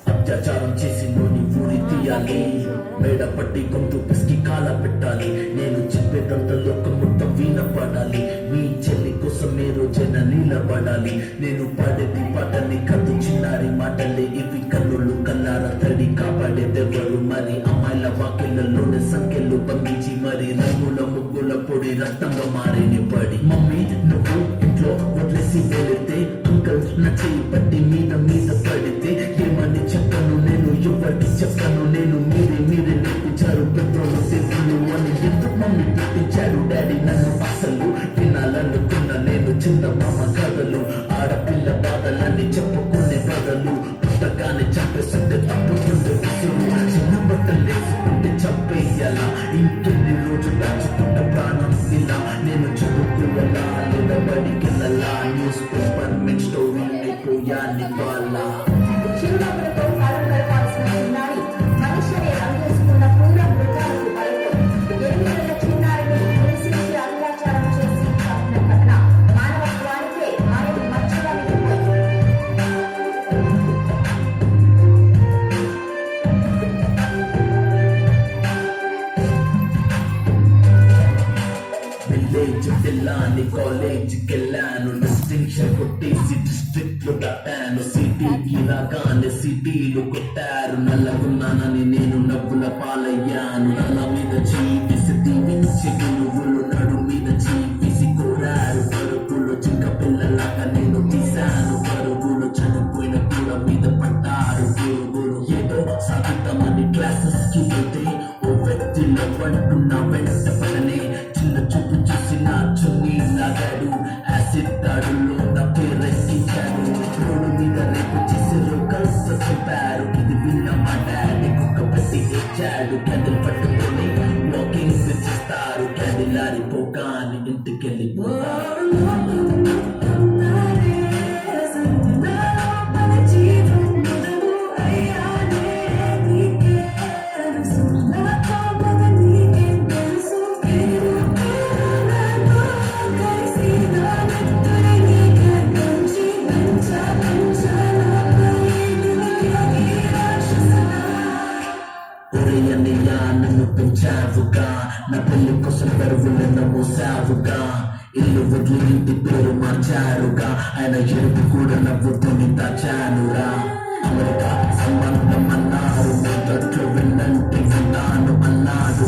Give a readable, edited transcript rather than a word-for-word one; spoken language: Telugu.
అత్యాచారం చేసి నూని ఊరి తీయాలి, మేడపట్టి గొంతు పిసికి కాల పెట్టాలి. నేను చెప్పేదంతా లోకం మొత్తం వినపడాలి. మీ చెల్లి కోసం మీరు జన నిలబడాలి. నేను పాడేది పాటని కథ చిన్నారి మాటలే ఇవి. కన్నులు కల్లార తడి కాపాడేదెవరు మరి? అమ్మాయిల వాకిళ్లలోనే సంఖ్యలు బంధించి మరి రంగుల ముగ్గుల పొడి రక్తంలో మారేని పడి. మమ్మీ నువ్వు ఇంట్లో వదిలేసి వెళితే అంకల్ నా చెయ్యి పట్టి మీద మీద పడితే ఏమని చెప్పను నేను, ఎవరికి చెప్పను నేను? మీరే నేర్పించారు పెద్దోళ్ళు దేవుళ్ళు అని. ఎందుకు మమ్మీ పుట్టించాడు డాడీ నన్ను? అసలు వినాలనుకున్న నేను చిన్న మామ కథలు, ఆడపిల్ల బాధలన్నీ చెప్పుకునే బదులు పుస్తకాన్ని చంపేస్తుంటే తప్పుకుంటే విసురు. చిన్న బట్టలు వేసుకుంటే చంపేయాలా? ఇంకెన్ని రోజులు దాచుకుంటే ప్రాణం ఇలా? నేను చదువుకోవాలా లేదా బడికెళ్ళాలా? న్యూస్ పేపర్ మెన్ స్టోరీ అయిపోయాని వాళ్ళ చిరునవ్వులతో కాలం గడపాల్సిన చిన్నారి మనుష్యనే రంగేసుకున్న క్రూర మృగాలకు బయట 8 ఏళ్ల చిన్నారిని హింసించి అత్యాచారం చేసి చంపిన ఘటన మానవత్వానికే ఆయన మచ్చగా మిగిలిపోయింది. విలేజ్ పిల్లాని కాలేజ్కి వెళ్ళాను, డిస్టింక్షన్ కొట్టేసి డిస్ట్రిక్ట్ లో దాటాను. సిటీకి రాగానే సిటీలు కొట్టారు. నల్లగున్నానని నేను నవ్వుల పాలయ్యాను. నల్ల మీద చీపిసి దీవించి గురువులు నడు మీద చీపిసి కోరారు. పరుగులు చింక పిల్లలాగా నేను తీశాను. పరుగులు చనిపోయిన కూర మీద పడ్డారు గురుగులు. ఏదో సాగుతామని క్లాసెస్ కి వెళ్తే ఓ వ్యక్తిలో పడుతున్న వెంట పడనే చిన్న చూపు చూసి నా చున్నీ లాగాడు. యాసిడ్ దాడుల్లో నా పేరెక్కించాడు. రోడ్డు మీద రేపు చేసి కలిసి చెప్పారు. ఇది విన్న మా డాడీ కుక్క పెట్టి ఇచ్చాడు. క్యాండిల్ పట్టుకొని వాకింగ్ చేస్తారు. క్యాండిల్ ఆరిపోగాని ఇంటికెళ్ళిపోతారు. నన్ను పెంచావుగా, నా పెళ్లి కోసం బరువులను మోసావుగా. ఇల్లు వదిలి ఇంటి పేరు మార్చారుగా. ఆయన ఎరుపు కూడా నవ్వుతోని దాచానురా. అమెరికా సంబంధం అన్నారు, మొదట్లో విన్నంటే విన్నాను అన్నాడు.